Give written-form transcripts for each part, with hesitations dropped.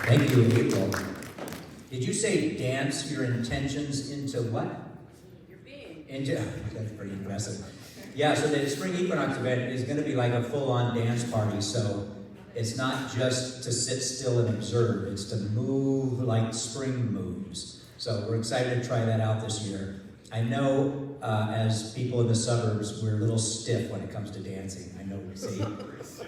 Thank you, April. Did you say dance your intentions into what? Your being. That's pretty impressive. Yeah, so the spring equinox event is going to be like a full-on dance party, so it's not just to sit still and observe, it's to move like spring moves. So we're excited to try that out this year. I know as people in the suburbs, we're a little stiff when it comes to dancing. I know we say,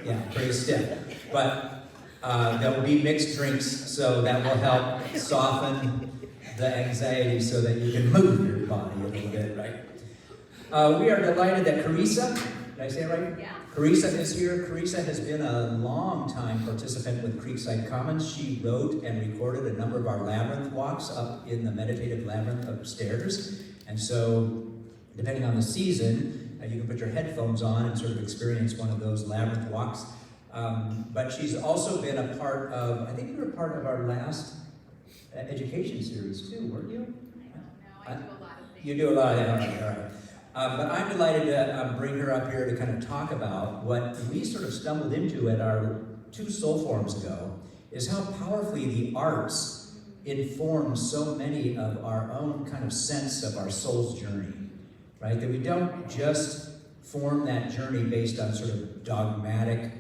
yeah, pretty stiff. But there will be mixed drinks, so that will help soften the anxiety so that you can move your body a little bit, right? We are delighted that Carissa, did I say it right? Yeah. Carissa is here. Carissa has been a long-time participant with Creekside Commons. She wrote and recorded a number of our labyrinth walks up in the meditative labyrinth upstairs. And so, depending on the season, you can put your headphones on and sort of experience one of those labyrinth walks. But she's also been a part of, I think you were part of our last education series too, weren't you? I do a lot of things. You do a lot of that, all right. But I'm delighted to bring her up here to kind of talk about what we sort of stumbled into at our 2 soul forums ago, is how powerfully the arts inform so many of our own kind of sense of our soul's journey, right? That we don't just form that journey based on sort of dogmatic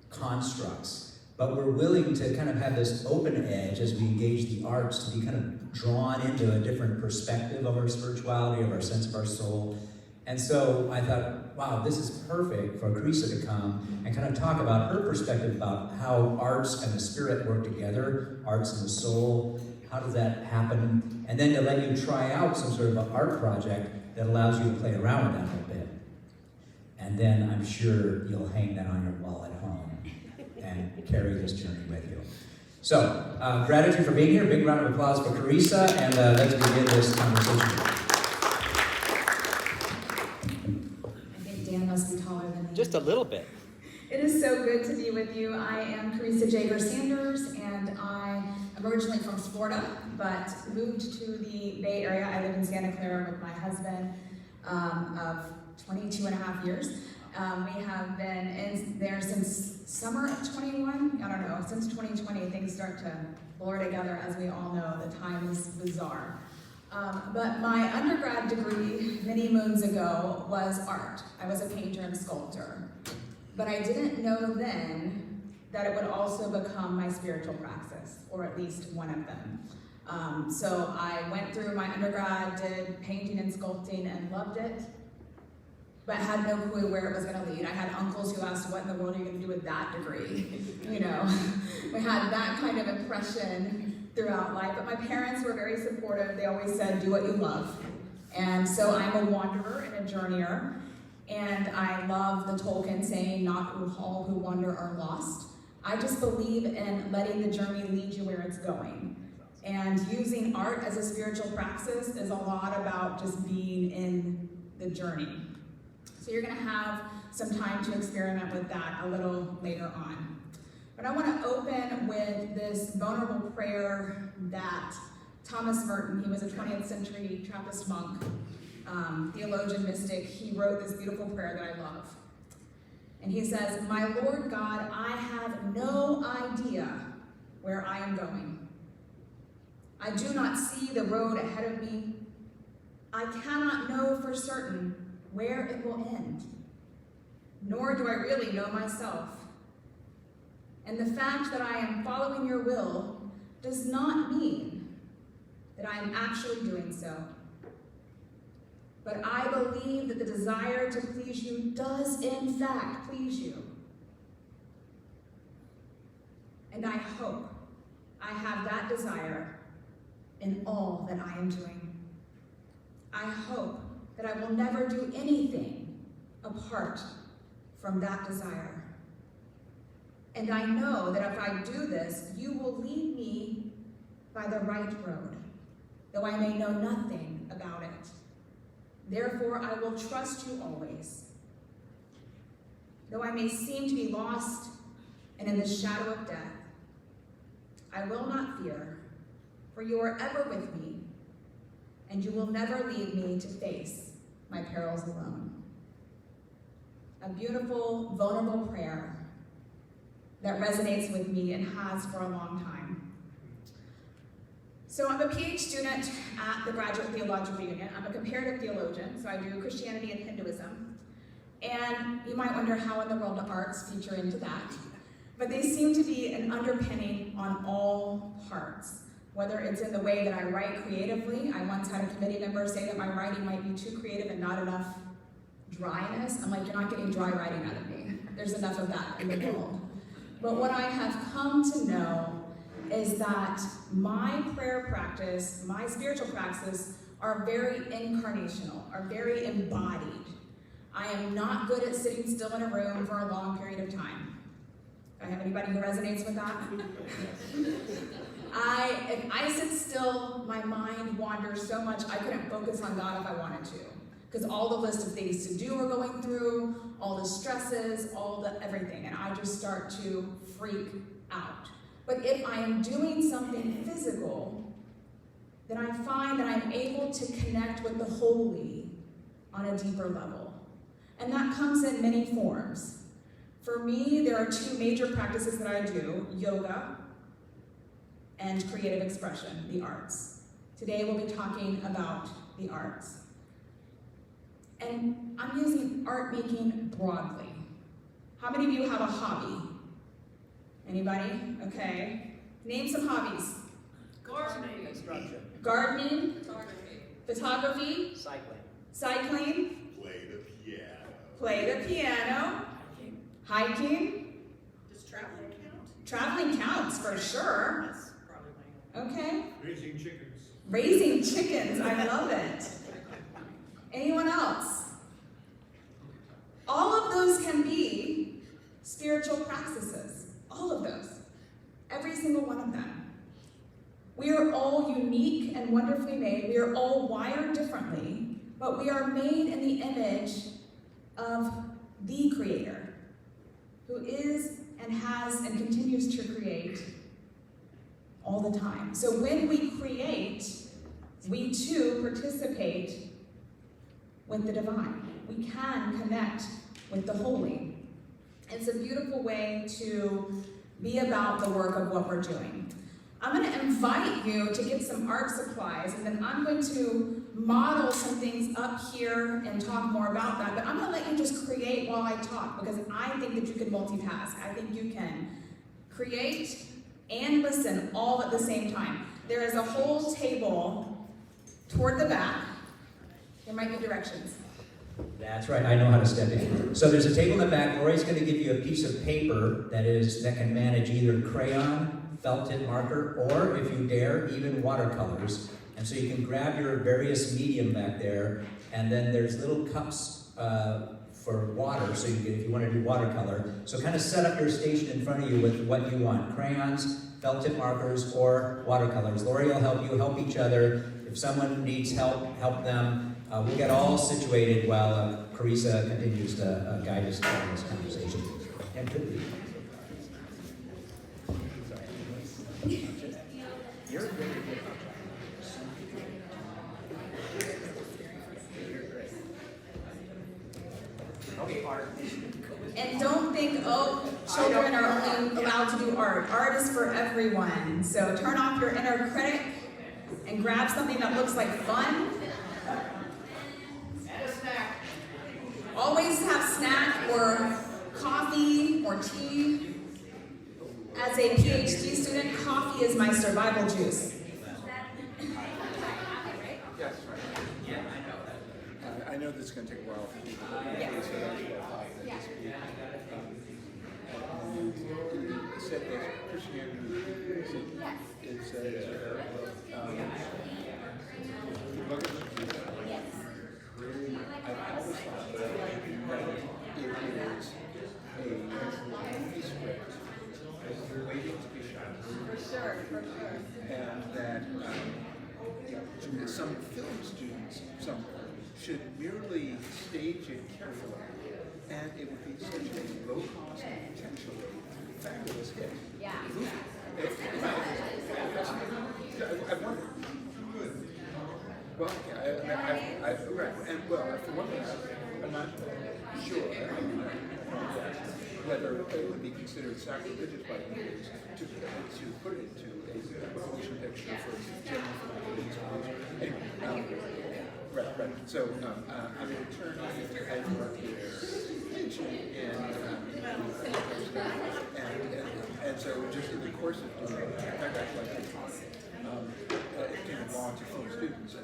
constructs, but we're willing to kind of have this open edge as we engage the arts to be kind of drawn into a different perspective of our spirituality, of our sense of our soul. And so I thought, wow, this is perfect for Carissa to come and kind of talk about her perspective about how arts and the spirit work together, arts and the soul, how does that happen, and then to let you try out some sort of an art project that allows you to play around with that a little bit. And then I'm sure you'll hang that on your wall at home and carry this journey with you. So, gratitude for being here. Big round of applause for Carissa, and let's begin this conversation. I think Dan must be taller than me. Just a little bit. It is so good to be with you. I am Carissa Jager Sanders, and I am originally from Florida, but moved to the Bay Area. I live in Santa Clara with my husband of 22 and a half years. We have been in there since summer of 21. I don't know, since 2020, things start to blur together, as we all know. The time is bizarre. But my undergrad degree many moons ago was art. I was a painter and sculptor. But I didn't know then that it would also become my spiritual praxis, or at least one of them. So I went through my undergrad, did painting and sculpting, and loved it, but had no clue where it was going to lead. I had uncles who asked, what in the world are you going to do with that degree? You know, we had that kind of impression throughout life, but my parents were very supportive. They always said, do what you love. And so I'm a wanderer and a journeyer, and I love the Tolkien saying, not all who wander are lost. I just believe in letting the journey lead you where it's going. And using art as a spiritual praxis is a lot about just being in the journey. So you're going to have some time to experiment with that a little later on. But I want to open with this vulnerable prayer that Thomas Merton, he was a 20th century Trappist monk, theologian, mystic, he wrote this beautiful prayer that I love. And he says, "My Lord God, I have no idea where I am going. I do not see the road ahead of me. I cannot know for certain where it will end, nor do I really know myself. And the fact that I am following your will does not mean that I am actually doing so. But I believe that the desire to please you does in fact please you. And I hope I have that desire in all that I am doing. I hope that I will never do anything apart from that desire. And I know that if I do this, you will lead me by the right road, though I may know nothing about it. Therefore, I will trust you always. Though I may seem to be lost and in the shadow of death, I will not fear, for you are ever with me, and you will never leave me to face my perils alone." A beautiful, vulnerable prayer that resonates with me and has for a long time. So I'm a PhD student at the Graduate Theological Union. I'm a comparative theologian, so I do Christianity and Hinduism. And you might wonder how in the world the arts feature into that. But they seem to be an underpinning on all parts. Whether it's in the way that I write creatively. I once had a committee member say that my writing might be too creative and not enough dryness. I'm like, you're not getting dry writing out of me. There's enough of that in the world. But what I have come to know is that my prayer practice, my spiritual practices are very incarnational, are very embodied. I am not good at sitting still in a room for a long period of time. Do I have anybody who resonates with that? If I sit still, my mind wanders so much I couldn't focus on God if I wanted to. Because all the list of things to do are going through, all the stresses, all the everything, and I just start to freak out. But if I am doing something physical, then I find that I'm able to connect with the holy on a deeper level. And that comes in many forms. For me, there are two major practices that I do, yoga and creative expression, the arts. Today we'll be talking about the arts. And I'm using art making broadly. How many of you have a hobby? Anybody? Okay. Name some hobbies. Gardening. Construction. Gardening, Photography. photography, Cycling. cycling, Play the piano. play the piano, hiking. Does traveling count? Traveling counts for sure. That's probably my Okay. Raising chickens. Raising chickens, I love it. Anyone else? All of those can be spiritual practices. All of those. Every single one of them. We are all unique and wonderfully made. We are all wired differently, but we are made in the image of the Creator, who is and has and continues to create all the time. So when we create, we too participate with the divine. We can connect with the holy. It's a beautiful way to be about the work of what we're doing. I'm going to invite you to get some art supplies, and then I'm going to model some things up here and talk more about that. But I'm going to let you just create while I talk, because I think that you can multitask. I think you can create and listen all at the same time. There is a whole table toward the back. There might be directions. That's right, I know how to step in. So there's a table in the back. Lori's going to give you a piece of paper that can manage either crayon, felt tip marker, or if you dare, even watercolors. And so you can grab your various medium back there, and then there's little cups for water, so you can, if you want to do watercolor. So kind of set up your station in front of you with what you want: crayons, felt tip markers, or watercolors. Lori will help each other. If someone needs help, help them. We'll get all situated while Carissa continues to guide us through this conversation. And You're great. Okay, art. And don't think, oh, children are only allowed to do art. Art is for everyone. So turn off your inner critic and grab something that looks like fun. And a snack. Always have snack or coffee or tea. As a PhD student, coffee is my survival juice. Yes, right. Yeah, I know that. I know this is going to take a while for people to Yeah. get so that's about 5 minutes. It said that Christianity is, look at Jesus. I've always thought that it is a manuscript waiting to be shot. For sure, for sure. And that some film students somewhere should merely stage it carefully, and it would be such a low cost and potentially fabulous hit. Yeah. I wonder. Well, right, and well, for one thing, I'm not sure whether it would be considered sacrilegious by the kids to put it into a motion picture for children from the schools. Anyway, right. So I'm an attorney, I work here, and so just in the course of doing that, in fact, actually, it came along to film students.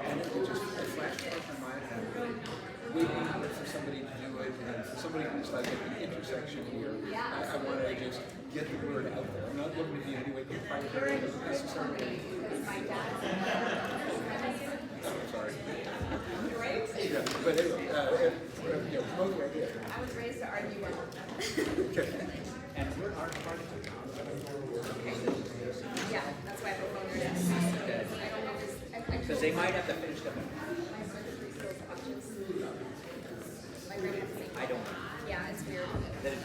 And it just flashed across my mind, waiting for somebody to do it, and for somebody who's like at the intersection here, I want to just get the word out there. I'm not looking to be any way proprietary, necessarily. I'm sorry. Right? Yeah, but anyway, promote the idea. I was raised to argue well. Okay. And we're our part of the Yeah, that's why I promoted it. I don't know if it's, because they might have to finish them. I don't. Yeah, it's weird. Then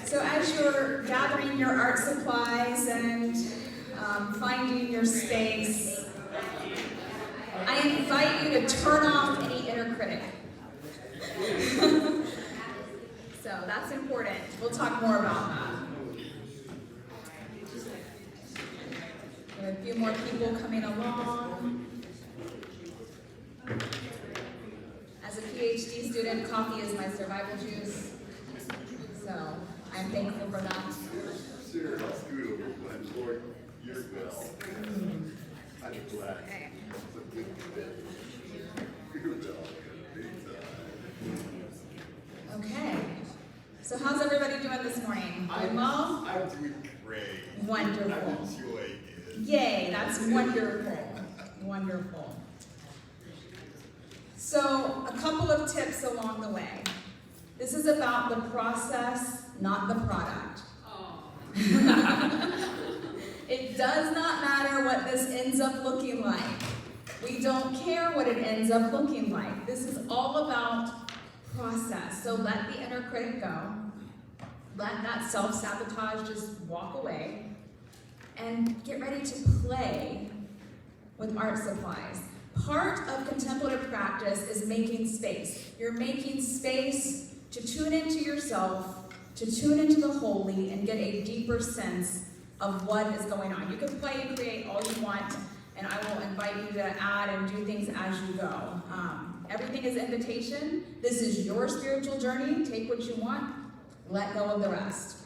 So as you're gathering your art supplies and finding your space, I invite you to turn off any inner critic. So that's important. We'll talk more about that. We have a few more people coming along. As a PhD student, coffee is my survival juice. So I'm thankful for that. Sarah, scoot over, but Lord, you're well. I'm glad. Okay. It's a good fit. You're well. Big time. Okay. So how's everybody doing this morning? Doing well? I'm doing great. Wonderful. I'm enjoying it. Yay, that's wonderful. Wonderful. So, a couple of tips along the way. This is about the process, not the product. It does not matter what this ends up looking like. We don't care what it ends up looking like. This is all about process. So let the inner critic go. Let that self-sabotage just walk away. And get ready to play with art supplies. Part of contemplative practice is making space. You're making space to tune into yourself, to tune into the holy, and get a deeper sense of what is going on. You can play and create all you want, and I will invite you to add and do things as you go. Everything is invitation. This is your spiritual journey. Take what you want, let go of the rest.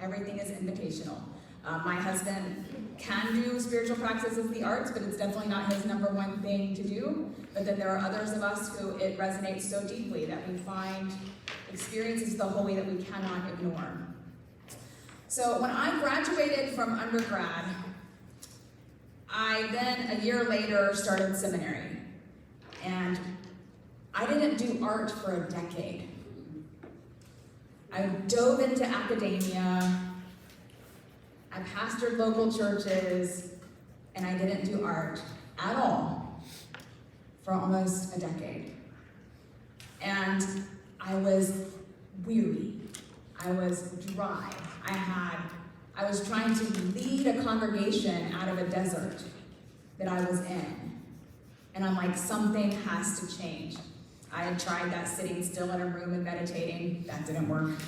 Everything is invitational. My husband can do spiritual practices of the arts, but it's definitely not his number one thing to do. But then there are others of us who it resonates so deeply that we find experiences of the holy that we cannot ignore. So when I graduated from undergrad, I then, a year later, started seminary. And I didn't do art for a decade. I dove into academia, I pastored local churches, and I didn't do art at all for almost a decade. And I was weary. I was dry. I was trying to lead a congregation out of a desert that I was in. And I'm like, something has to change. I had tried that sitting still in a room and meditating. That didn't work.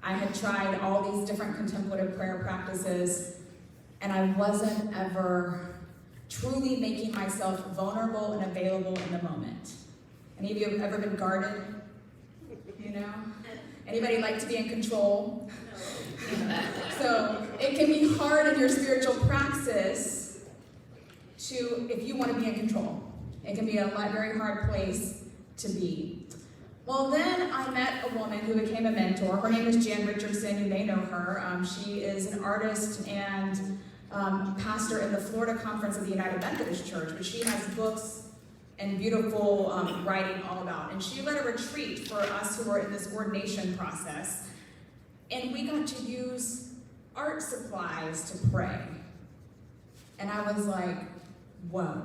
I had tried all these different contemplative prayer practices, and I wasn't ever truly making myself vulnerable and available in the moment. Any of you have ever been guarded? You know? Anybody like to be in control? So it can be hard in your spiritual praxis if you want to be in control. It can be a very hard place to be. Well, then I met a woman who became a mentor. Her name is Jan Richardson. You may know her. She is an artist and pastor in the Florida Conference of the United Methodist Church, but she has books and beautiful writing all about. And she led a retreat for us who were in this ordination process. And we got to use art supplies to pray. And I was like, whoa,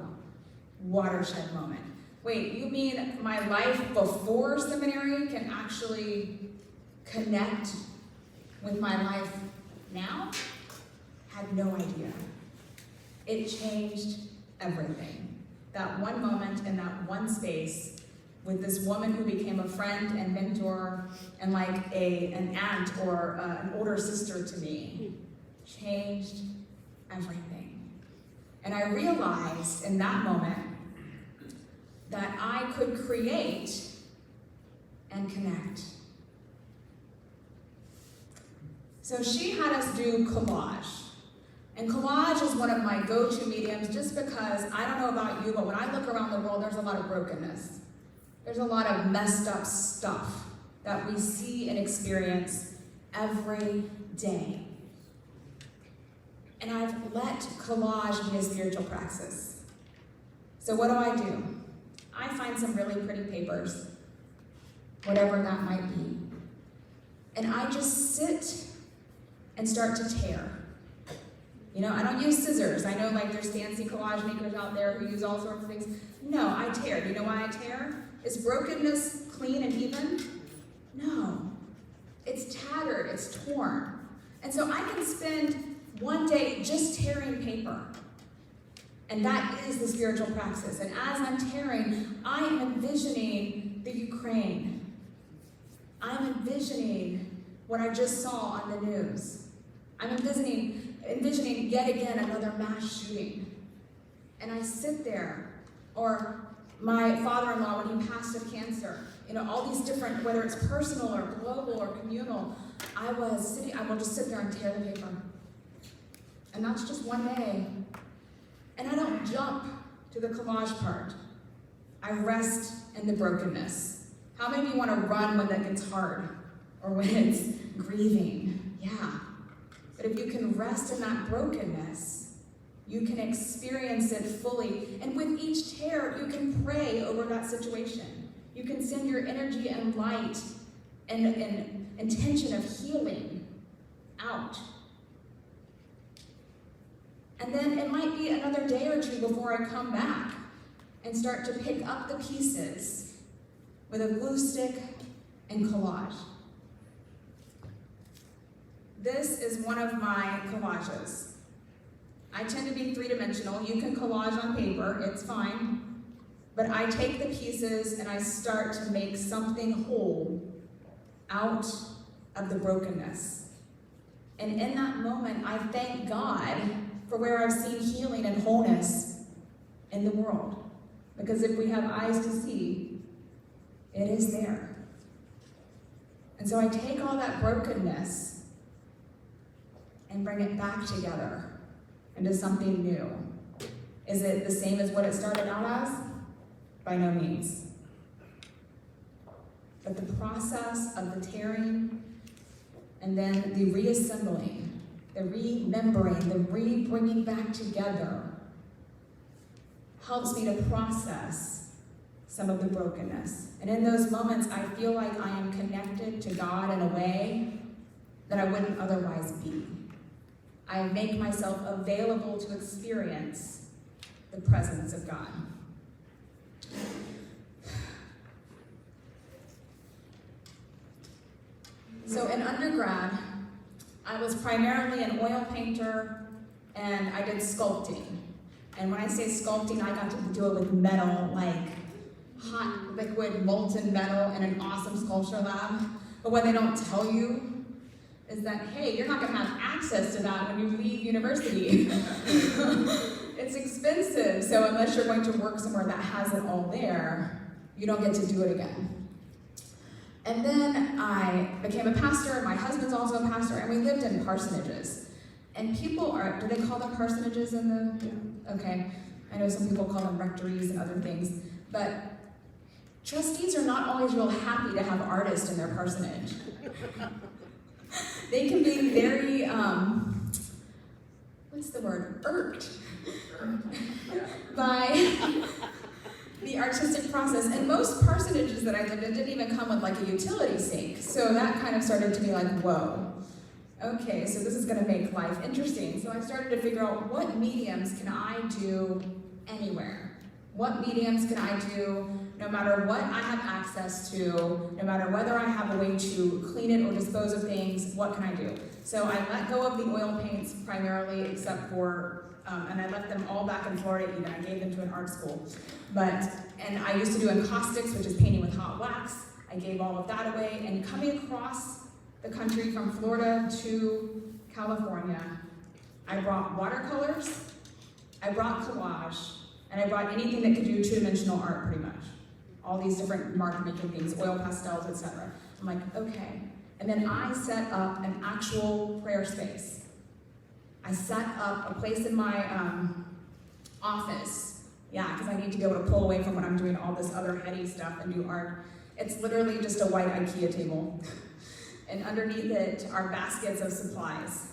watershed moment. Wait, you mean my life before seminary can actually connect with my life now? Had no idea. It changed everything. That one moment in that one space with this woman who became a friend and mentor and like an aunt or an older sister to me. Changed everything. And I realized in that moment that I could create and connect. So she had us do collage. And collage is one of my go-to mediums just because, I don't know about you, but when I look around the world, there's a lot of brokenness. There's a lot of messed up stuff that we see and experience every day. And I've let collage be a spiritual praxis. So what do? I find some really pretty papers, whatever that might be, and I just sit and start to tear. You know, I don't use scissors. I know like there's fancy collage makers out there who use all sorts of things. No, I tear. Do you know why I tear? Is brokenness clean and even? No. It's tattered, it's torn. And so I can spend one day just tearing paper. And that is the spiritual praxis. And as I'm tearing, I am envisioning the Ukraine. I'm envisioning what I just saw on the news. I'm envisioning yet again another mass shooting. And I sit there, or my father-in-law when he passed of cancer, you know, all these different, whether it's personal or global or communal, I will just sit there and tear the paper. And that's just one day. And I don't jump to the collage part. I rest in the brokenness. How many of you want to run when that gets hard? Or when it's grieving? Yeah. But if you can rest in that brokenness, you can experience it fully. And with each tear, you can pray over that situation. You can send your energy and light and intention of healing out. And then it might be another day or two before I come back and start to pick up the pieces with a glue stick and collage. This is one of my collages. I tend to be three-dimensional. You can collage on paper, it's fine. But I take the pieces and I start to make something whole out of the brokenness. And in that moment, I thank God for where I've seen healing and wholeness in the world. Because if we have eyes to see, it is there. And so I take all that brokenness and bring it back together into something new. Is it the same as what it started out as? By no means. But the process of the tearing and then the reassembling, the remembering, the re-bringing back together helps me to process some of the brokenness. And in those moments, I feel like I am connected to God in a way that I wouldn't otherwise be. I make myself available to experience the presence of God. So in undergrad, I was primarily an oil painter and I did sculpting. And when I say sculpting, I got to do it with metal, like hot liquid molten metal in an awesome sculpture lab. But what they don't tell you is that, hey, you're not gonna have access to that when you leave university. It's expensive, so unless you're going to work somewhere that has it all there, you don't get to do it again. And then I became a pastor, my husband's also a pastor, and we lived in parsonages. And people do they call them parsonages in the, okay. I know some people call them rectories and other things, but trustees are not always real happy to have artists in their parsonage. They can be very, irked by the artistic process. And most parsonages that I lived in didn't even come with like a utility sink. So that kind of started to be like, whoa, okay, so this is gonna make life interesting. So I started to figure out what mediums can I do anywhere? What mediums can I do no matter what I have access to, no matter whether I have a way to clean it or dispose of things, what can I do? So I let go of the oil paints primarily, except for and I left them all back in Florida even. I gave them to an art school. And I used to do encaustics, which is painting with hot wax. I gave all of that away, and coming across the country from Florida to California, I brought watercolors, I brought collage, and I brought anything that could do two-dimensional art pretty much. All these different mark-making things, oil pastels, etc. I'm like, okay. And then I set up an actual prayer space. I set up a place in my office. Yeah, because I need to be able to pull away from when I'm doing all this other heady stuff and do art. It's literally just a white IKEA table. And underneath it are baskets of supplies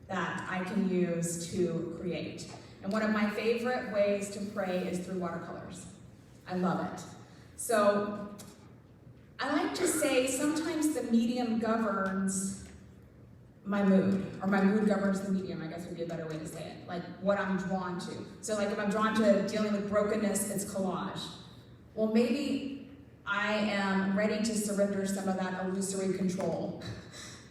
that I can use to create. And one of my favorite ways to pray is through watercolors. I love it. So I like to say sometimes the medium governs my mood, or my mood governs the medium, I guess would be a better way to say it, like what I'm drawn to. So like if I'm drawn to dealing with brokenness, it's collage. Well, maybe I am ready to surrender some of that illusory control.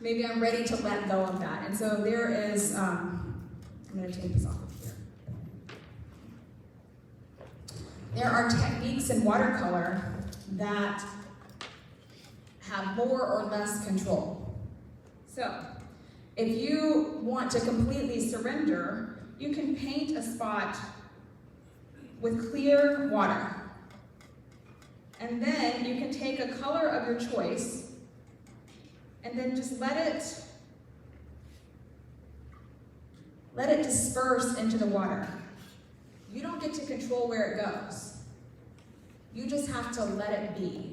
Maybe I'm ready to let go of that. And so there is, I'm gonna take this off of here. There are techniques in watercolor that have more or less control. So, if you want to completely surrender, you can paint a spot with clear water. And then you can take a color of your choice and then just let it disperse into the water. You don't get to control where it goes. You just have to let it be.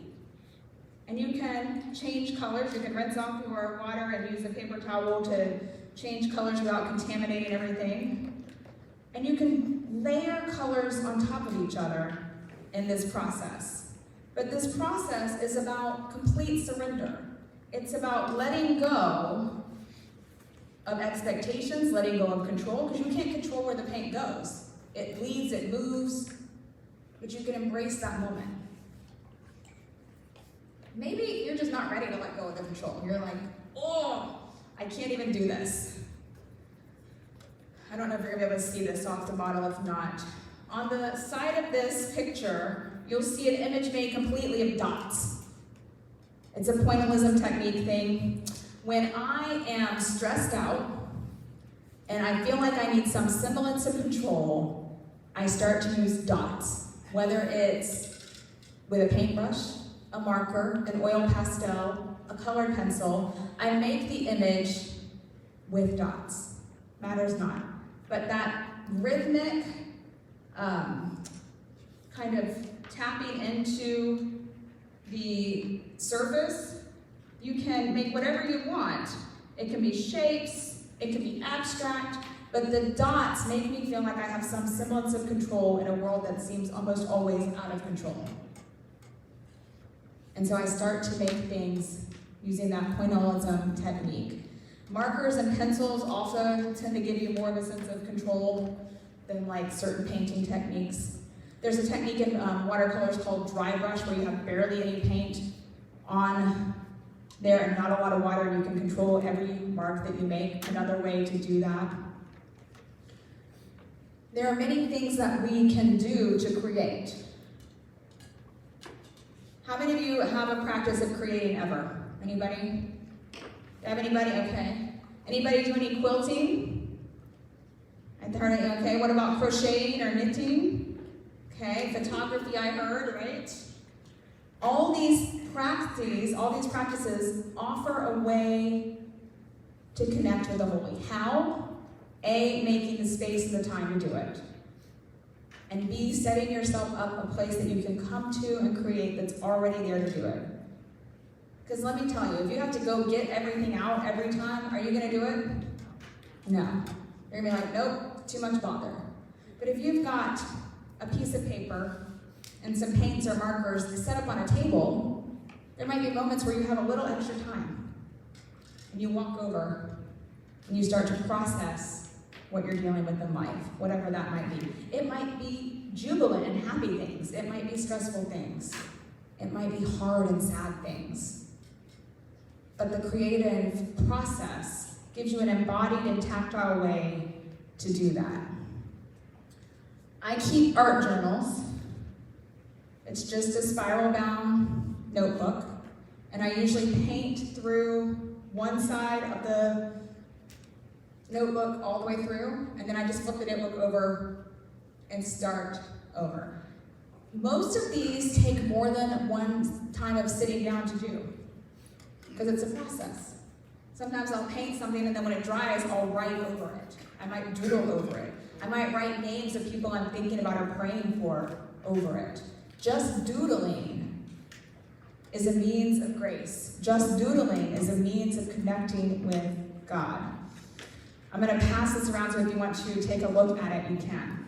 And you can change colors. You can rinse off your water and use a paper towel to change colors without contaminating everything. And you can layer colors on top of each other in this process. But this process is about complete surrender. It's about letting go of expectations, letting go of control, because you can't control where the paint goes. It bleeds, it moves, but you can embrace that moment. Maybe you're just not ready to let go of the control. You're like, oh, I can't even do this. I don't know if you're gonna be able to see this off the bottle. If not, on the side of this picture, you'll see an image made completely of dots. It's a pointillism technique thing. When I am stressed out and I feel like I need some semblance of control, I start to use dots, whether it's with a paintbrush, a marker, an oil pastel, a colored pencil. I make the image with dots. Matters not. But that rhythmic kind of tapping into the surface, you can make whatever you want. It can be shapes, it can be abstract, but the dots make me feel like I have some semblance of control in a world that seems almost always out of control. And so I start to make things using that pointillism technique. Markers and pencils also tend to give you more of a sense of control than like certain painting techniques. There's a technique in watercolors called dry brush where you have barely any paint on there and not a lot of water, and you can control every mark that you make. Another way to do that. There are many things that we can do to create. How many of you have a practice of creating ever? Anybody? Have anybody? Okay. Anybody do any quilting? Okay, what about crocheting or knitting? Okay, photography I heard, right? All these practices offer a way to connect with the holy. How? A, making the space and the time to do it. And B, setting yourself up a place that you can come to and create that's already there to do it. Because let me tell you, if you have to go get everything out every time, are you going to do it? No. You're going to be like, nope, too much bother. But if you've got a piece of paper and some paints or markers set up on a table, there might be moments where you have a little extra time. And you walk over and you start to process what you're dealing with in life, whatever that might be. It might be jubilant and happy things. It might be stressful things. It might be hard and sad things. But the creative process gives you an embodied and tactile way to do that. I keep art journals. It's just a spiral-bound notebook, and I usually paint through one side of the notebook all the way through, and then I just flip the notebook over and start over. Most of these take more than one time of sitting down to do, because it's a process. Sometimes I'll paint something, and then when it dries, I'll write over it. I might doodle over it. I might write names of people I'm thinking about or praying for over it. Just doodling is a means of grace. Just doodling is a means of connecting with God. I'm going to pass this around, so if you want to take a look at it, you can.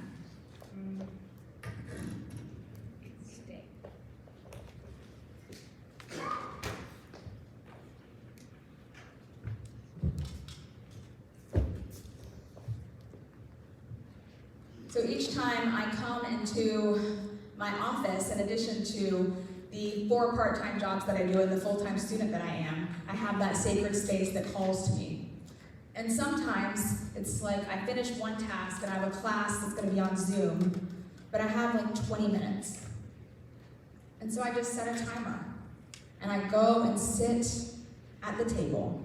So each time I come into my office, in addition to the 4 part-time jobs that I do and the full-time student that I am, I have that sacred space that calls to me. And sometimes it's like I finish one task and I have a class that's going to be on Zoom, but I have like 20 minutes. And so I just set a timer and I go and sit at the table.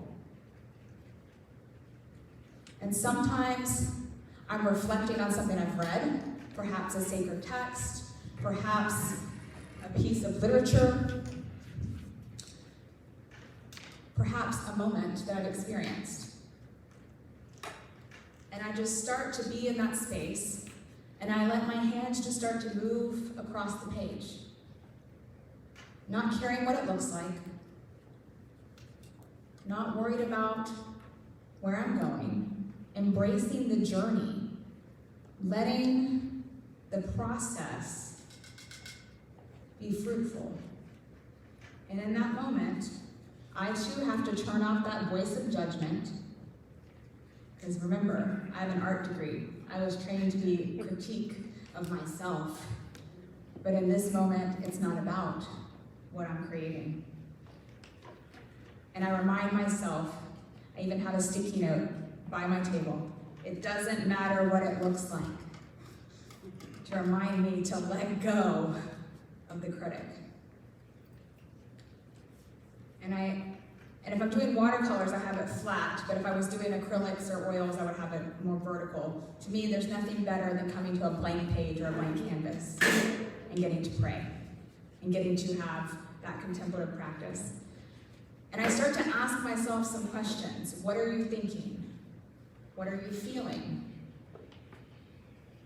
And sometimes I'm reflecting on something I've read, perhaps a sacred text, perhaps a piece of literature, perhaps a moment that I've experienced. And I just start to be in that space, and I let my hands just start to move across the page, not caring what it looks like, not worried about where I'm going, embracing the journey, letting the process be fruitful. And in that moment, I too have to turn off that voice of judgment, because remember, I have an art degree. I was trained to be critique of myself. But in this moment, it's not about what I'm creating. And I remind myself, I even have a sticky note by my table. It doesn't matter what it looks like. To remind me to let go of the critic. And if I'm doing watercolors, I have it flat, but if I was doing acrylics or oils, I would have it more vertical. To me, there's nothing better than coming to a blank page or a blank canvas and getting to pray and getting to have that contemplative practice. And I start to ask myself some questions. What are you thinking? What are you feeling?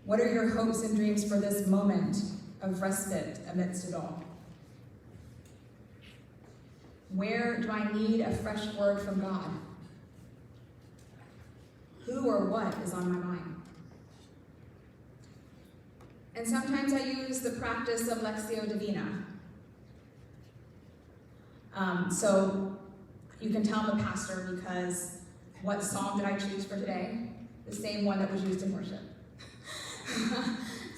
What are your hopes and dreams for this moment of respite amidst it all? Where do I need a fresh word from God? Who or what is on my mind? And sometimes I use the practice of Lectio Divina. So you can tell I'm a pastor because what psalm did I choose for today? The same one that was used in worship.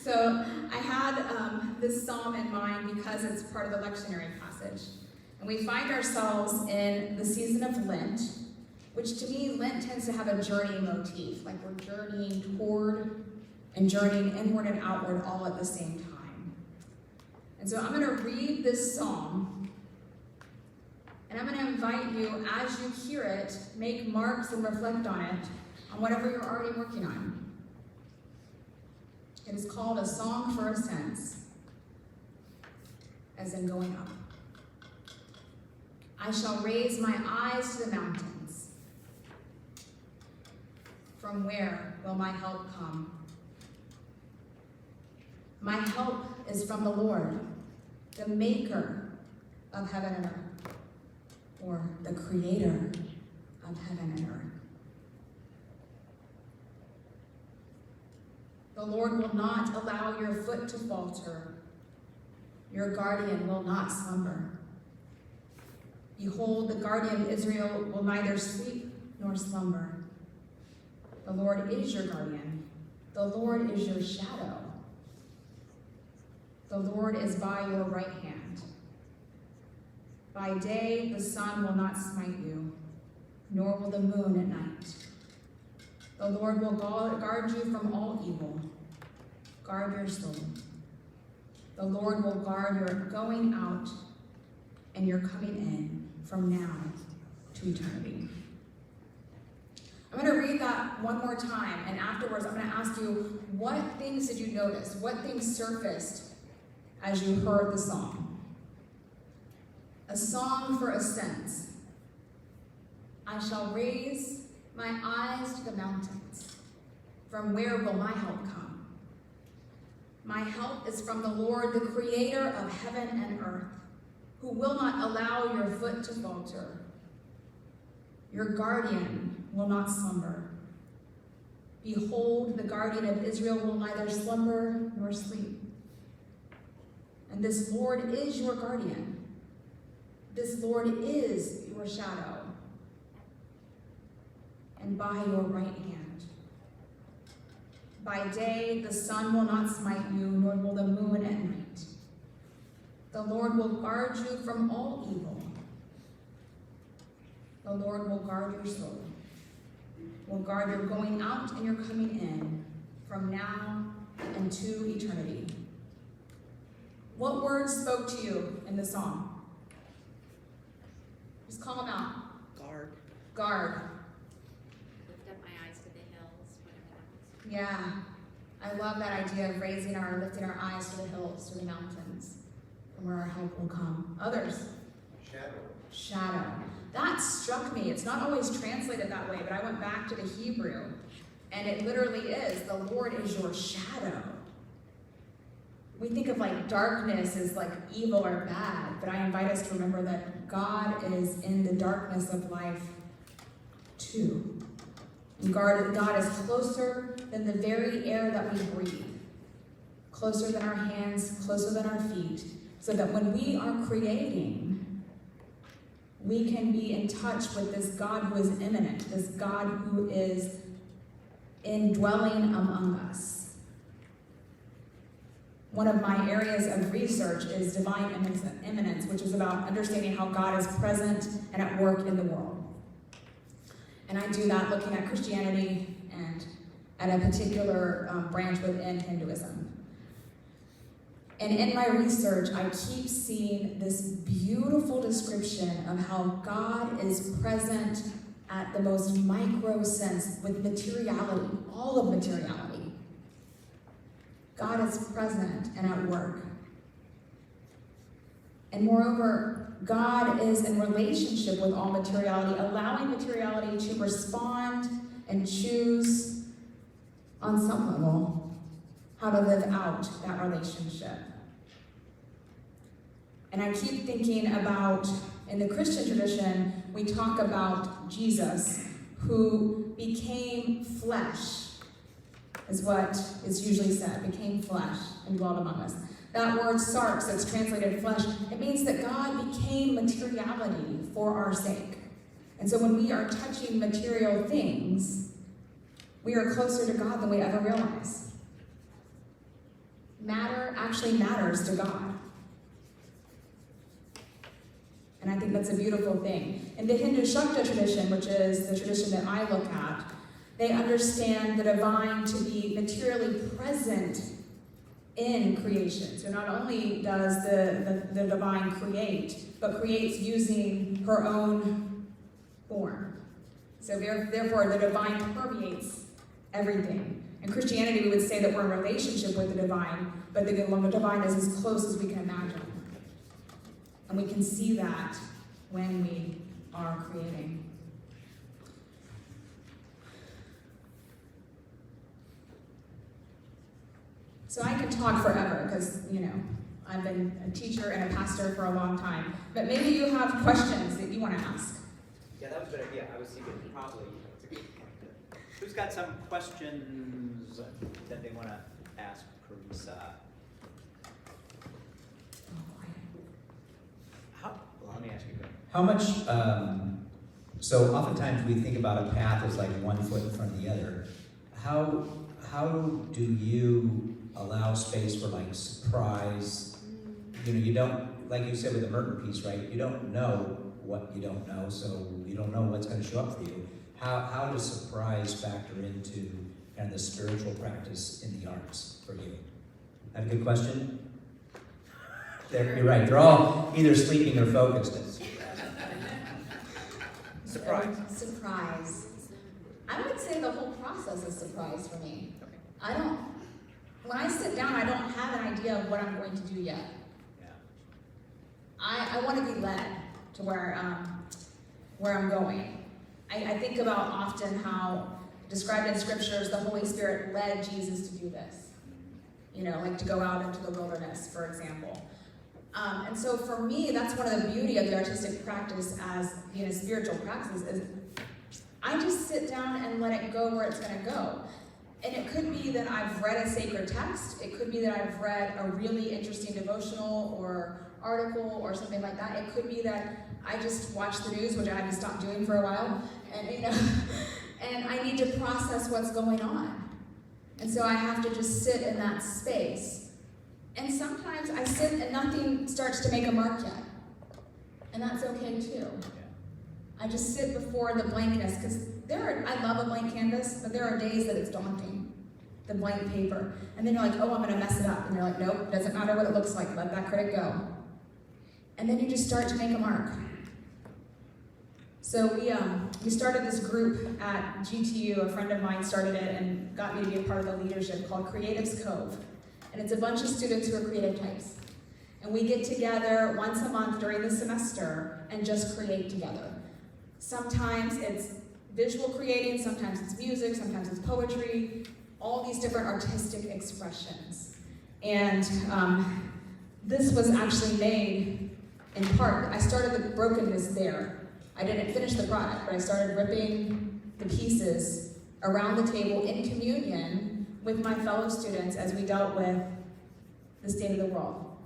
So I had this psalm in mind because it's part of the lectionary passage. And we find ourselves in the season of Lent, which to me, Lent tends to have a journey motif, like we're journeying toward and journeying inward and outward all at the same time. And so I'm going to read this psalm, and I'm going to invite you, as you hear it, make marks and reflect on it, on whatever you're already working on. It is called A Song for Ascents, as in going up. I shall raise my eyes to the mountains. From where will my help come? My help is from the Lord, the maker of heaven and earth, or the creator of heaven and earth. The Lord will not allow your foot to falter. Your guardian will not slumber. Behold, the guardian of Israel will neither sleep nor slumber. The Lord is your guardian. The Lord is your shadow. The Lord is by your right hand. By day the sun will not smite you, nor will the moon at night. The Lord will guard you from all evil. guard your soul. The Lord will guard your going out and your coming in from now to eternity. I'm going to read that one more time, and afterwards I'm going to ask you, what things did you notice? What things surfaced as you heard the song? A song for ascents. I shall raise my eyes to the mountains. From where will my help come? My help is from the Lord, the creator of heaven and earth, who will not allow your foot to falter. Your guardian will not slumber. Behold, the guardian of Israel will neither slumber nor sleep. And this Lord is your guardian. This Lord is your shadow. And by your right hand. By day the sun will not smite you, nor will the moon at night. The Lord will guard you from all evil. The Lord will guard your soul, will guard your going out and your coming in from now and to eternity. What words spoke to you in the song? Just call them out. Guard. Guard. Lift up my eyes to the hills, whatever that was. Yeah. I love that idea of lifting our eyes to the hills, to the mountains, from where our help will come. Others? Shadow. That struck me. It's not always translated that way, but I went back to the Hebrew, and it literally is, the Lord is your shadow. We think of like darkness as like evil or bad, but I invite us to remember that God is in the darkness of life too. And God is closer than the very air that we breathe, closer than our hands, closer than our feet, so that when we are creating, we can be in touch with this God who is immanent, this God who is indwelling among us. One of my areas of research is divine immanence, which is about understanding how God is present and at work in the world. And I do that looking at Christianity and at a particular branch within Hinduism. And in my research, I keep seeing this beautiful description of how God is present at the most micro sense with materiality, all of materiality. God is present and at work. And moreover, God is in relationship with all materiality, allowing materiality to respond and choose on some level how to live out that relationship. And I keep thinking about, in the Christian tradition, we talk about Jesus, who became flesh, is what is usually said, became flesh and dwelt among us. That word sarx, that's translated flesh, it means that God became materiality for our sake. And so when we are touching material things, we are closer to God than we ever realize. Matter actually matters to God. And I think that's a beautiful thing. In the Hindu Shakta tradition, which is the tradition that I look at, they understand the divine to be materially present in creation. So not only does the divine create, but creates using her own form. So therefore, the divine permeates everything. In Christianity, we would say that we're in a relationship with the divine, but the divine is as close as we can imagine. And we can see that when we are creating. So I could talk forever because, I've been a teacher and a pastor for a long time. But maybe you have questions that you want to ask. Yeah, that was a good idea. I was thinking probably, it's a good point. Who's got some questions that they want to ask Carissa? Well, let me ask you a question. How much, so oftentimes we think about a path as like one foot in front of the other. How do you allow space for like surprise? You don't, like you said with the Merton piece, right? You don't know what you don't know, so you don't know what's going to show up for you. How does surprise factor into kind of the spiritual practice in the arts for you? That a good question? You're right, they're all either sleeping or focused. Surprise. Surprise. I would say the whole process is surprise for me. Okay. When I sit down, I don't have an idea of what I'm going to do yet. Yeah. I want to be led to where I'm going. I think about often how described in scriptures, the Holy Spirit led Jesus to do this. You know, like to go out into the wilderness, for example. And so for me, that's one of the beauty of the artistic practice as being a spiritual practice is I just sit down and let it go where it's going to go. And it could be that I've read a sacred text. It could be that I've read a really interesting devotional or article or something like that. It could be that I just watch the news, which I had to stop doing for a while, and and I need to process what's going on. And so I have to just sit in that space. And sometimes I sit and nothing starts to make a mark yet. And that's okay too. I just sit before the blankness, because I love a blank canvas, but there are days that it's daunting, the blank paper. And then you're like, oh, I'm gonna mess it up. And you're like, nope, doesn't matter what it looks like, let that critic go. And then you just start to make a mark. So we started this group at GTU, a friend of mine started it and got me to be a part of the leadership called Creatives Cove. And it's a bunch of students who are creative types. And we get together once a month during the semester and just create together. Sometimes it's visual creating, sometimes it's music, sometimes it's poetry, all these different artistic expressions. And this was actually made in part, I started the brokenness there. I didn't finish the product, but I started ripping the pieces around the table in communion with my fellow students as we dealt with the state of the world.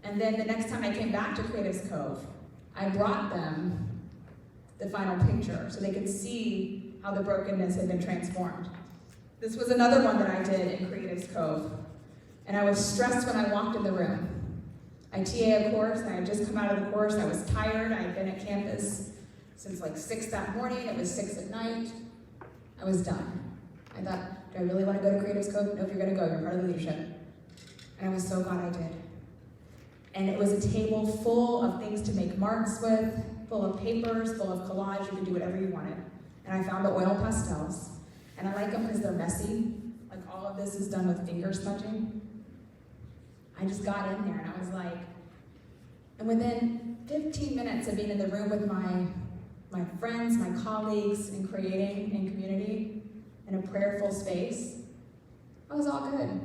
And then the next time I came back to Creatives Cove, I brought them the final picture so they could see how the brokenness had been transformed. This was another one that I did in Creatives Cove. And I was stressed when I walked in the room. I TA a course, and I had just come out of the course. I was tired. I had been at campus since like 6 that morning. It was 6 at night. I was done. I thought, do I really want to go to Creatives Cove? Nope, you're going to go. You're part of the leadership. And I was so glad I did. And it was a table full of things to make marks with, full of papers, full of collage. You could do whatever you wanted. And I found the oil pastels. And I like them because they're messy. Like all of this is done with finger smudging. I just got in there and I was like, and within 15 minutes of being in the room with my friends, my colleagues, and creating in community, in a prayerful space, it was all good.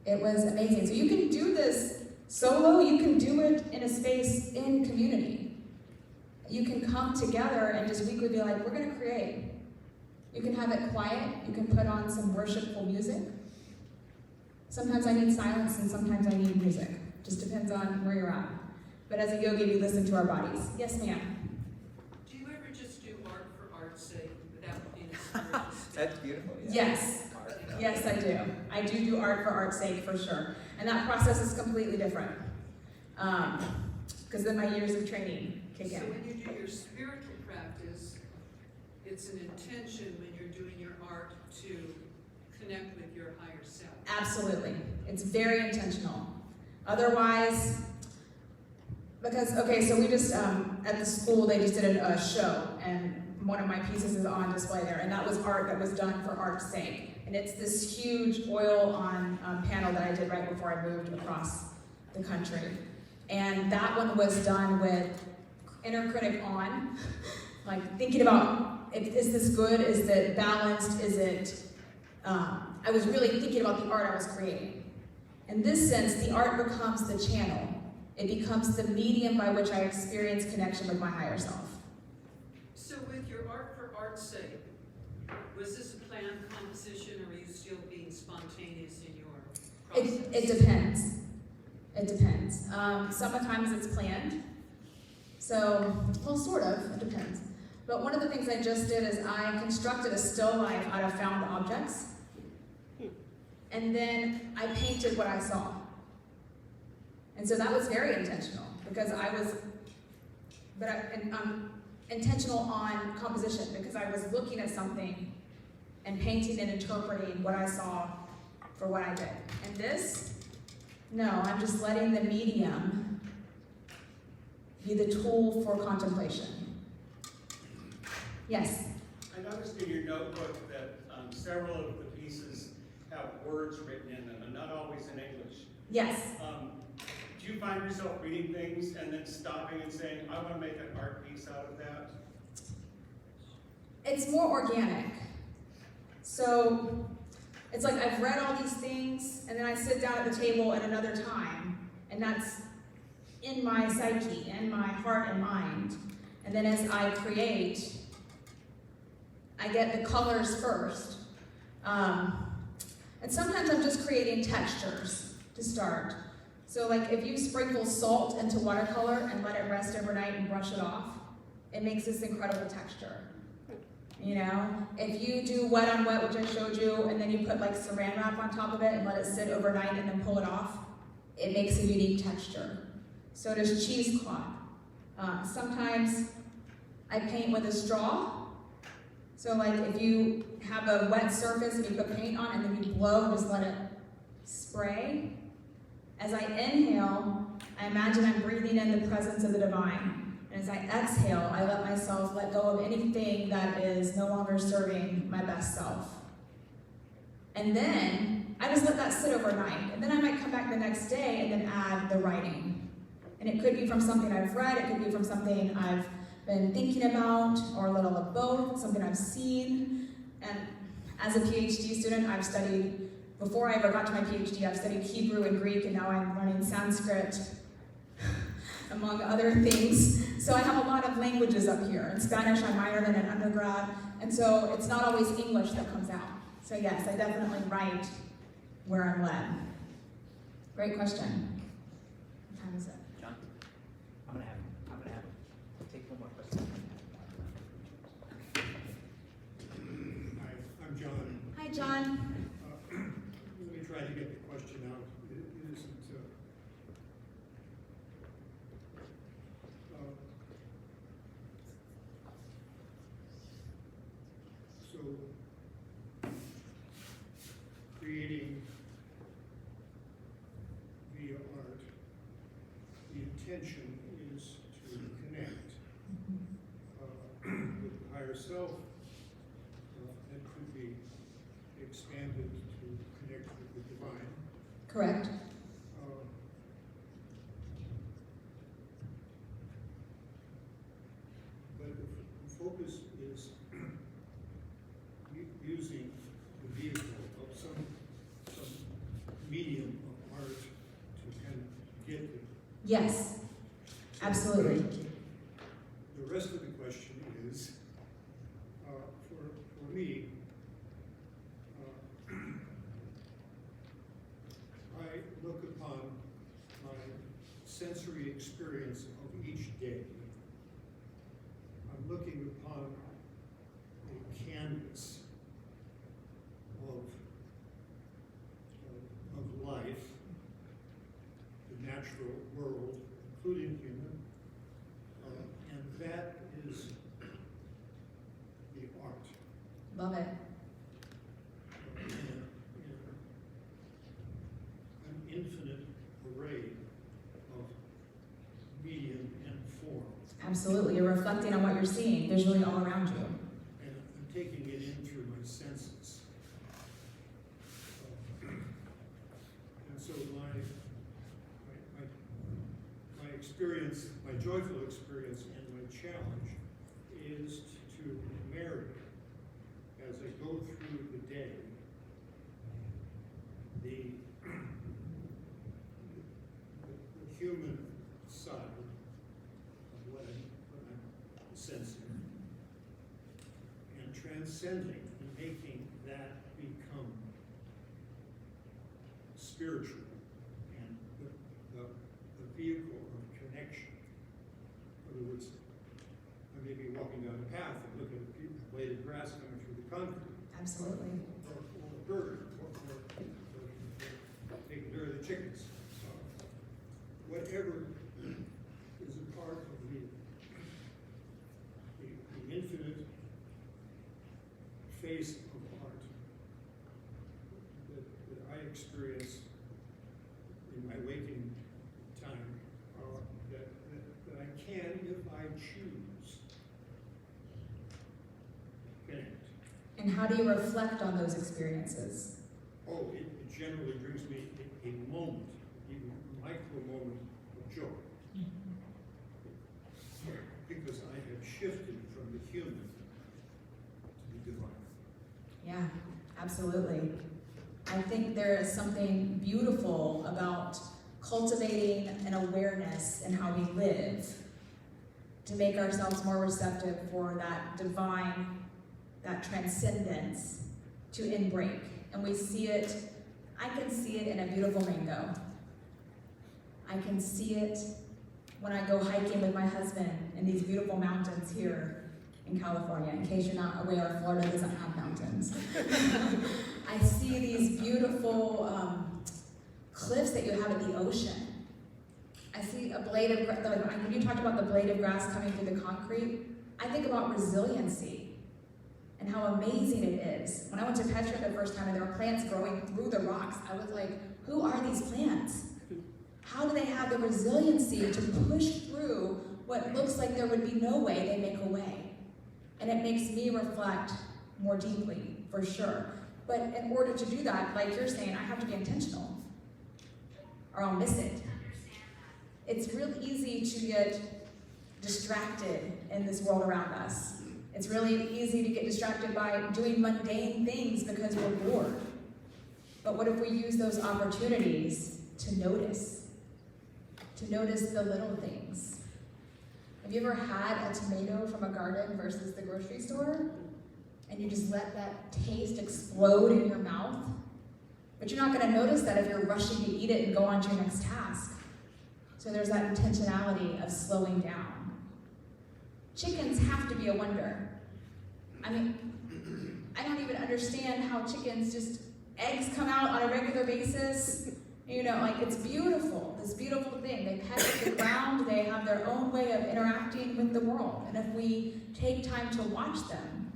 It was amazing. So you can do this solo, you can do it in a space in community. You can come together and just weekly be like, we're gonna create. You can have it quiet, you can put on some worshipful music. Sometimes I need silence and sometimes I need music. Just depends on where you're at. But as a yogi, we listen to our bodies. Yes, ma'am. Do you ever just do art for art's sake without being a spiritual state? That's beautiful. Yeah. Yes. Yes, I do. I do art for art's sake, for sure. And that process is completely different. Because then my years of training kick So in. when you do your spiritual practice, it's an intention when you're doing your art to connect with your higher self. Absolutely. It's very intentional. Otherwise, because, okay, so we just, at the school, they just did a show, and one of my pieces is on display there, and that was art that was done for art's sake. And it's this huge oil on panel that I did right before I moved across the country. And that one was done with inner critic on, like thinking about, is this good? Is it balanced? Is it, I was really thinking about the art I was creating. In this sense, the art becomes the channel. It becomes the medium by which I experience connection with my higher self. So with your art for art's sake, was this a planned composition or are you still being spontaneous in your process? It depends. It depends. Sometimes it's planned. So, well, sort of, it depends. But one of the things I just did is I constructed a still life out of found objects. And then I painted what I saw. And so that was very intentional because I was, intentional on composition because I was looking at something and painting and interpreting what I saw for what I did. And this, no, I'm just letting the medium be the tool for contemplation. Yes? I noticed in your notebook that several of the pieces have words written in them, and not always in English. Yes. Do you find yourself reading things and then stopping and saying, I want to make an art piece out of that? It's more organic. So it's like I've read all these things, and then I sit down at the table at another time, and that's in my psyche, in my heart and mind. And then as I create, I get the colors first. And sometimes I'm just creating textures to start. So like if you sprinkle salt into watercolor and let it rest overnight and brush it off, it makes this incredible texture. You know, if you do wet on wet, which I showed you, and then you put like saran wrap on top of it and let it sit overnight and then pull it off, it makes a unique texture. So does cheesecloth. Sometimes I paint with a straw. So like if you have a wet surface and you put paint on and then you blow and just let it spray, as I inhale, I imagine I'm breathing in the presence of the divine. And as I exhale, I let myself let go of anything that is no longer serving my best self. And then I just let that sit overnight. And then I might come back the next day and then add the writing. And it could be from something I've read, it could be from something I've been thinking about, or a little of both, something I've seen. And as a PhD student, I've studied, before I ever got to my PhD, I've studied Hebrew and Greek, and now I'm learning Sanskrit, among other things. So I have a lot of languages up here. In Spanish, I minored in an undergrad, and so it's not always English that comes out. So yes, I definitely write where I'm led. Great question. What time is it? John? I'm gonna have take one more question. Hi, I'm John. Hi, John. Let me try to get the question out. It isn't, so, creating via art, the intention is to connect with the higher self. That could be expanded to connect with the divine. Correct. But the focus is using the vehicle of some medium of art to kind of get there. Yes, absolutely. The rest of the question is, for me, I look upon my sensory experience of each day. I'm looking upon a canvas of life, the natural world, including human, and that is the art. Love it. An infinite array of medium and form, Absolutely. You're reflecting on what you're seeing visually all around you. and I'm taking it in through my senses. And so my experience, my joyful experience and my challenge is to marry, as I go through the day, the human side of what I'm sensing, and transcending and making that become spiritual and the vehicle of connection. In other words, I may be walking down a path and look at a blade of grass coming through the concrete, Absolutely. or a bird, or taking care of the chickens. Whatever is a part of the infinite face of art that I experience in my waking time that I can, if I choose, connect. And how do you reflect on those experiences? Oh, it generally brings me a moment, even a micro moment of joy. Because I have shifted from the human to the divine. Yeah, absolutely. I think there is something beautiful about cultivating an awareness in how we live to make ourselves more receptive for that divine, that transcendence to inbreak. And we see it, I can see it in a beautiful mango. I can see it when I go hiking with my husband in these beautiful mountains here in California. In case you're not aware, Florida doesn't have mountains. I see these beautiful cliffs that you have at the ocean. I see a blade of grass, like when you talked about the blade of grass coming through the concrete, I think about resiliency and how amazing it is. When I went to Petra the first time and there were plants growing through the rocks, I was like, who are these plants? How do they have the resiliency to push through what looks like there would be no way? They make a way. And it makes me reflect more deeply, for sure. But in order to do that, like you're saying, I have to be intentional, or I'll miss it. It's real easy to get distracted in this world around us. It's really easy to get distracted by doing mundane things because we're bored. But what if we use those opportunities to notice the little things? Have you ever had a tomato from a garden versus the grocery store? And you just let that taste explode in your mouth? But you're not going to notice that if you're rushing to eat it and go on to your next task. So there's that intentionality of slowing down. Chickens have to be a wonder. I mean, I don't even understand how chickens just, eggs come out on a regular basis. You know, like it's beautiful, this beautiful thing. They peck at the ground, they have their own way of interacting with the world. And if we take time to watch them,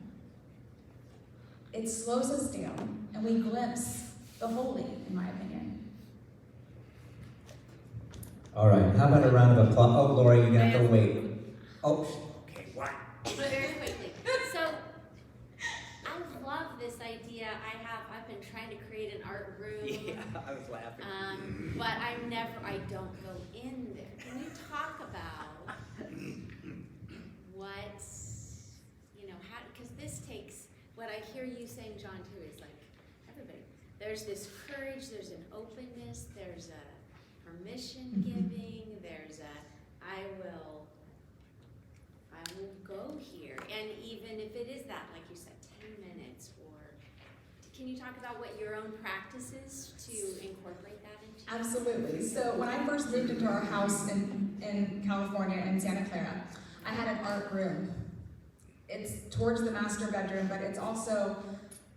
it slows us down and we glimpse the holy, in my opinion. All right, how about a round of applause? Oh, Lori, you're gonna have to wait. Oh, okay, what? Very quickly. So, I love this idea. I've been trying to create an art room. Yeah, I was laughing. But I don't go in there. Can you talk about what, how, because this takes, what I hear you saying, John, too, is like, everybody, there's this courage, there's an openness, there's a permission giving, there's I will go here. And even if it is that, like you said, 10 minutes, or can you talk about what your own practice is to incorporate that into? Absolutely. So when I first moved into our house in California, in Santa Clara, I had an art room. It's towards the master bedroom, but it's also,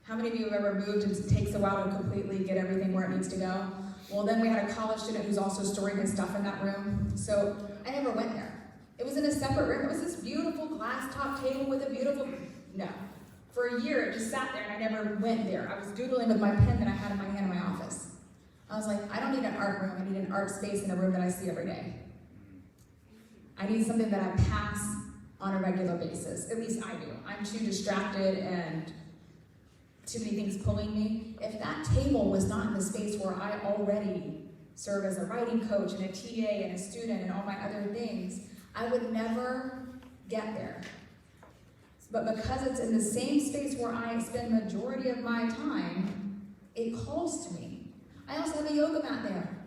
how many of you have ever moved and it takes a while to completely get everything where it needs to go? Well, then we had a college student who's also storing his stuff in that room. So I never went there. It was in a separate room. It was this beautiful glass top table with a beautiful, no. For a year, it just sat there and I never went there. I was doodling with my pen that I had in my hand in my office. I was like, I don't need an art room. I need an art space in a room that I see every day. I need something that I pass on a regular basis. At least I do. I'm too distracted and too many things pulling me. If that table was not in the space where I already serve as a writing coach and a TA and a student and all my other things, I would never get there. But because it's in the same space where I spend the majority of my time, it calls to me. I also have a yoga mat there.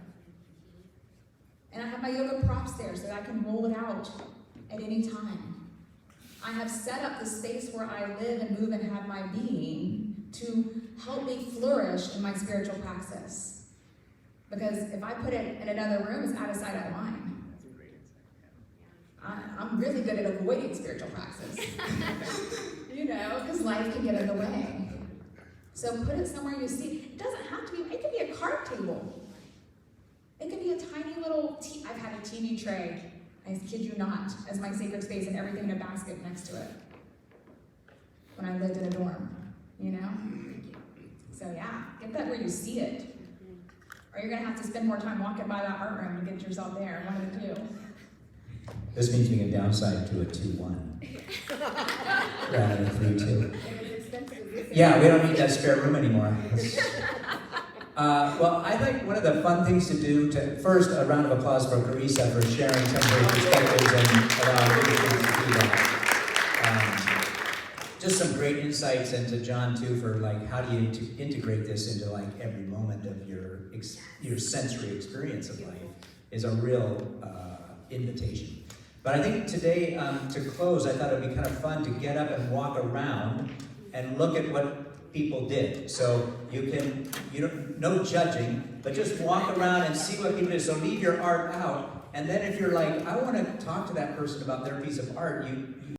And I have my yoga props there so that I can roll it out at any time. I have set up the space where I live and move and have my being to help me flourish in my spiritual praxis. Because if I put it in another room, it's out of sight, out of mind. That's a great insight. I'm really good at avoiding spiritual praxis. Because life can get in the way. So put it somewhere you see. It doesn't have to be, it could be a card table. It could be a tiny little, I've had a TV tray, I kid you not, as my sacred space and everything in a basket next to it. When I lived in a dorm, So yeah, get that where you see it. or you're gonna have to spend more time walking by that art room to get yourself there, one of the two. This means we can downside to a 2-1 rather than 3-2. Yeah, we don't need that spare room anymore. Well, I think one of the fun things to do, first, a round of applause for Carissa for sharing some of her perspectives and allowing me to do that. Just some great insights, and to John too, for like, how do you integrate this into like every moment of your sensory experience of life is a real invitation. But I think today, to close, I thought it would be kind of fun to get up and walk around and look at what people did. So no judging, but just walk around and see what people did. So leave your art out, and then if you're like, I want to talk to that person about their piece of art, you